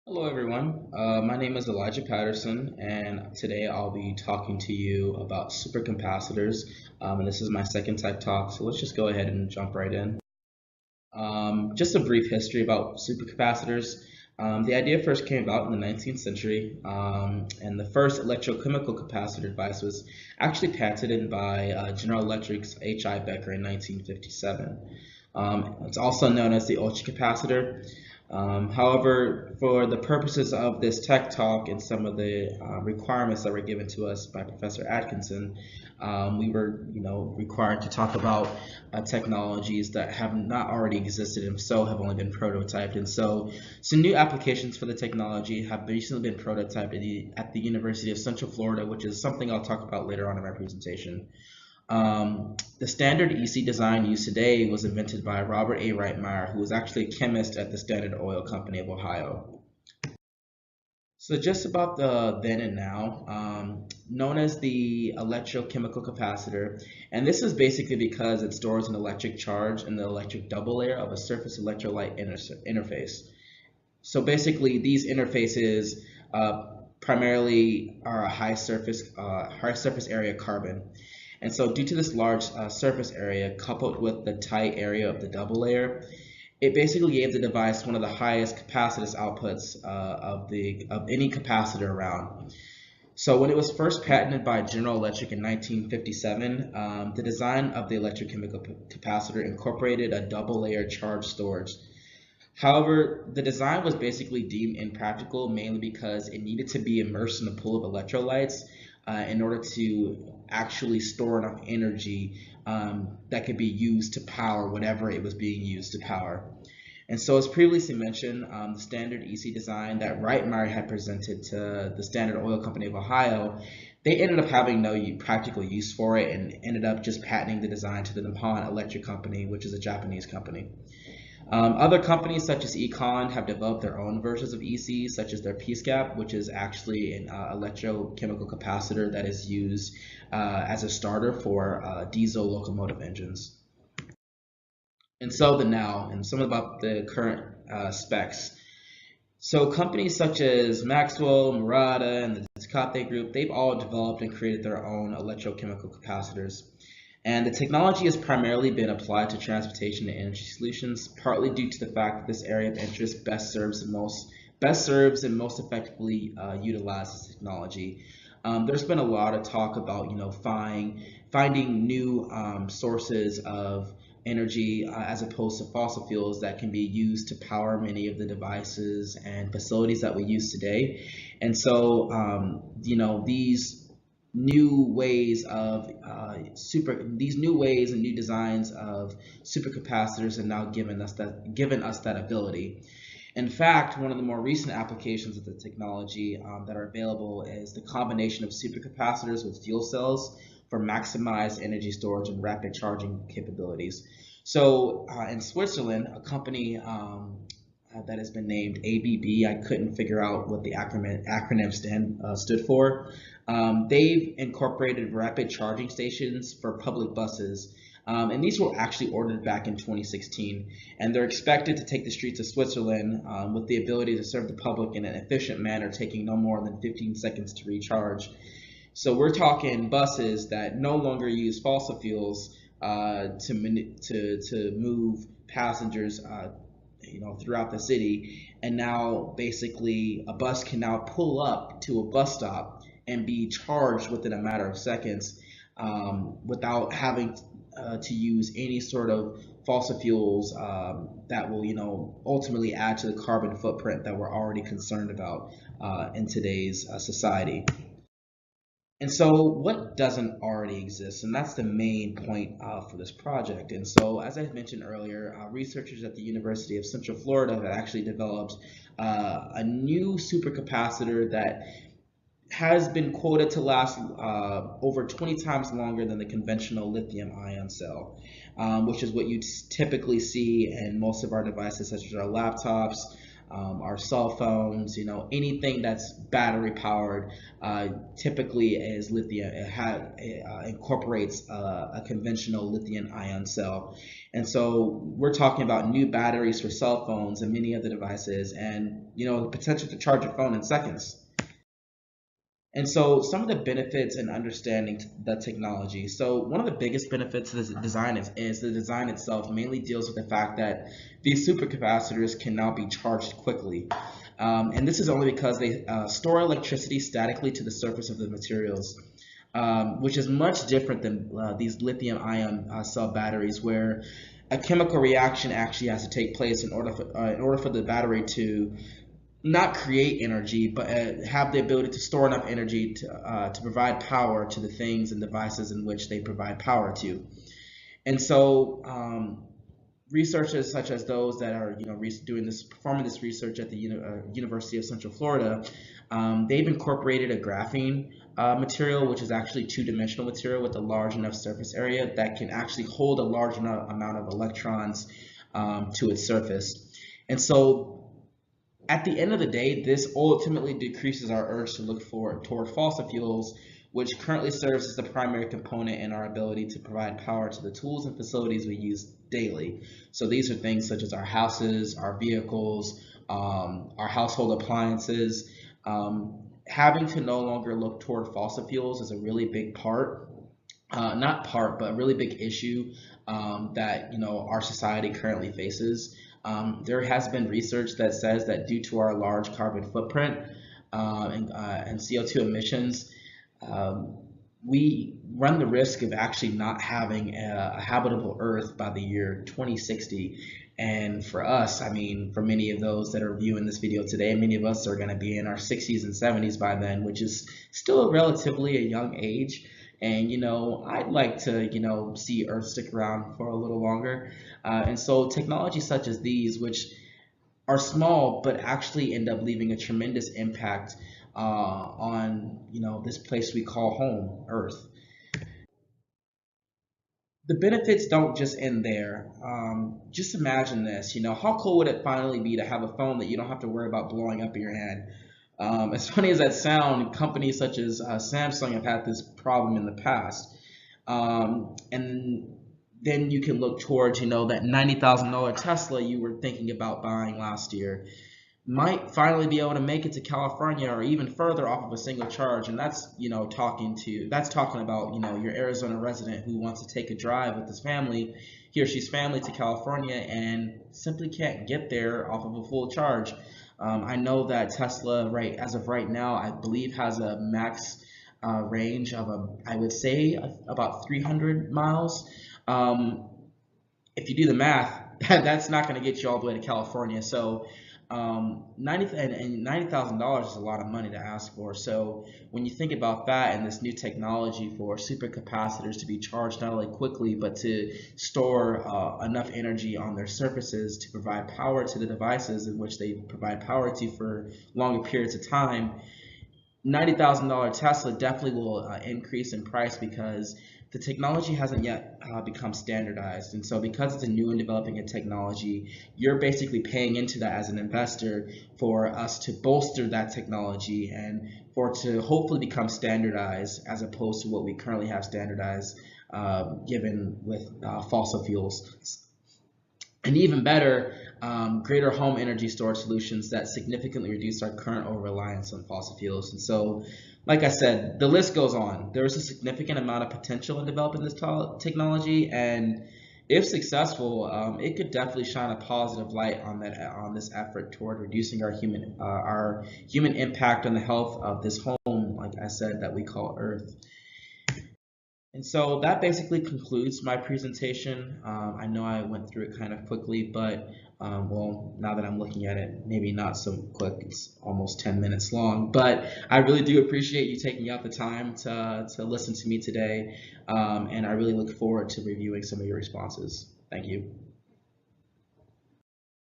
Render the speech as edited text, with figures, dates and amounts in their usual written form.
Hello, everyone. My name is Elijah Patterson, and today I'll be talking to you about supercapacitors. And this is my second tech talk, so let's just go ahead and jump right in. Just a brief history about supercapacitors. The idea first came about in the 19th century, and the first electrochemical capacitor device was actually patented by General Electric's H.I. Becker in 1957. It's also known as the ultracapacitor. However, for the purposes of this tech talk and some of the requirements that were given to us by Professor Atkinson, we were, required to talk about technologies that have not already existed and so have only been prototyped. And so, some new applications for the technology have recently been prototyped at the University of Central Florida, which is something I'll talk about later on in my presentation. The standard EC design used today was invented by Robert A. Reitmeyer, who was actually a chemist at the Standard Oil Company of Ohio. So just about the then and now, known as the electrochemical capacitor, and this is basically because it stores an electric charge in the electric double layer of a surface electrolyte interface. So basically, these interfaces primarily are a high surface area carbon. And so due to this large surface area coupled with the tight area of the double layer, it basically gave the device one of the highest capacitance outputs of any capacitor around. So when it was first patented by General Electric in 1957, the design of the electrochemical capacitor incorporated a double layer charge storage. However, the design was basically deemed impractical mainly because it needed to be immersed in a pool of electrolytes in order to actually store enough energy that could be used to power whatever it was being used to power. And so, as previously mentioned, the standard EC design that Reitmeyer had presented to the Standard Oil Company of Ohio, they ended up having no practical use for it and ended up just patenting the design to the Nippon Electric Company, which is a Japanese company. Other companies such as Econ have developed their own versions of EC, such as their PSCAP, which is actually an electrochemical capacitor that is used as a starter for diesel locomotive engines. And so the now, and some about the current specs. So companies such as Maxwell, Murata, and the Tecate Group, they've all developed and created their own electrochemical capacitors. And the technology has primarily been applied to transportation and energy solutions, partly due to the fact that this area of interest best serves and most effectively utilizes technology. There's been a lot of talk about finding new sources of energy as opposed to fossil fuels that can be used to power many of the devices and facilities that we use today. And so, new ways of these new ways and new designs of supercapacitors have now given us that ability. In fact, one of the more recent applications of the technology that are available is the combination of supercapacitors with fuel cells for maximized energy storage and rapid charging capabilities. So in Switzerland, a company that has been named ABB, I couldn't figure out what the acronym stood for. They've incorporated rapid charging stations for public buses, and these were actually ordered back in 2016. And they're expected to take the streets of Switzerland with the ability to serve the public in an efficient manner, taking no more than 15 seconds to recharge. So we're talking buses that no longer use fossil fuels to move passengers, throughout the city. And now basically a bus can now pull up to a bus stop and be charged within a matter of seconds without having to use any sort of fossil fuels that will, ultimately add to the carbon footprint that we're already concerned about in today's society. And so, what doesn't already exist? And that's the main point for this project. And so, as I mentioned earlier, researchers at the University of Central Florida have actually developed a new supercapacitor that has been quoted to last over 20 times longer than the conventional lithium ion cell, which is what you typically see in most of our devices, such as our laptops, our cell phones, anything that's battery powered, typically is lithium. It incorporates a conventional lithium ion cell. And so we're talking about new batteries for cell phones and many other devices, and the potential to charge your phone in seconds. And so some of the benefits and understanding the technology. So one of the biggest benefits of this design is the design itself mainly deals with the fact that these supercapacitors can now be charged quickly. And this is only because they store electricity statically to the surface of the materials, which is much different than these lithium ion cell batteries, where a chemical reaction actually has to take place in order for the battery to not create energy, but have the ability to store enough energy to provide power to the things and devices in which they provide power to. And so researchers such as those that are performing this research at the University of Central Florida, they've incorporated a graphene material, which is actually two-dimensional material with a large enough surface area that can actually hold a large enough amount of electrons to its surface. And so at the end of the day, this ultimately decreases our urge to look toward fossil fuels, which currently serves as the primary component in our ability to provide power to the tools and facilities we use daily. So these are things such as our houses, our vehicles, our household appliances. Having to no longer look toward fossil fuels is a really big part, but a really big issue that our society currently faces. There has been research that says that due to our large carbon footprint and CO2 emissions, we run the risk of actually not having a habitable Earth by the year 2060. And for us, I mean, for many of those that are viewing this video today, many of us are going to be in our 60s and 70s by then, which is still relatively a young age. And I'd like to see Earth stick around for a little longer. And so technologies such as these, which are small but actually end up leaving a tremendous impact on this place we call home, Earth. The benefits don't just end there. Just imagine this. How cool would it finally be to have a phone that you don't have to worry about blowing up in your hand? As funny as that sounds, companies such as Samsung have had this problem in the past. And then you can look towards, that $90,000 Tesla you were thinking about buying last year might finally be able to make it to California or even further off of a single charge. And that's, talking about, your Arizona resident who wants to take a drive with his family, he or she's family, to California and simply can't get there off of a full charge. I know that Tesla, as of right now, I believe has a max range of, I would say, about 300 miles. If you do the math, that's not going to get you all the way to California. So $90,000 is a lot of money to ask for. So when you think about that and this new technology for supercapacitors to be charged not only quickly but to store enough energy on their surfaces to provide power to the devices in which they provide power to for longer periods of time, $90,000 Tesla definitely will increase in price because the technology hasn't yet become standardized. And so because it's a new and developing a technology, you're basically paying into that as an investor for us to bolster that technology and for it to hopefully become standardized as opposed to what we currently have standardized given with fossil fuels. And even better, greater home energy storage solutions that significantly reduce our current over-reliance on fossil fuels. And so, like I said, the list goes on. There is a significant amount of potential in developing this technology, and if successful, it could definitely shine a positive light on this effort toward reducing our human impact on the health of this home, like I said, that we call Earth. And so that basically concludes my presentation. I know I went through it kind of quickly, but well, now that I'm looking at it, maybe not so quick. It's almost 10 minutes long, but I really do appreciate you taking out the time to listen to me today, and I really look forward to reviewing some of your responses. Thank you.